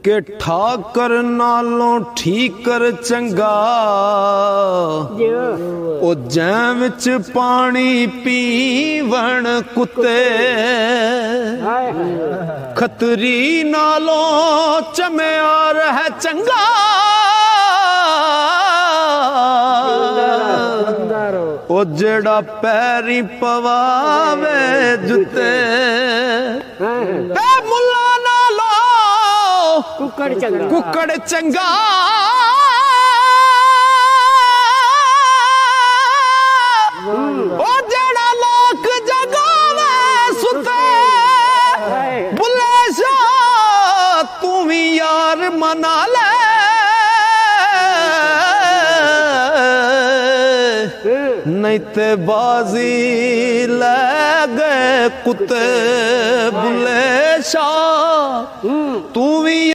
के ठाकर नालों ठीकर चंगा ओ जैं विच पानी पीवण कुत्ते खतरी नालों चम्यार है चंगा ओ जेड़ा पैरी पवावे जुते मुल्ला नालो कुकड़ चंगा ओ जेड़ा लोक जगावे सुते बुले शाह तू भी यार मना ले नहीं ते बाजी ले गए कुत्ते बुले शाह तू भी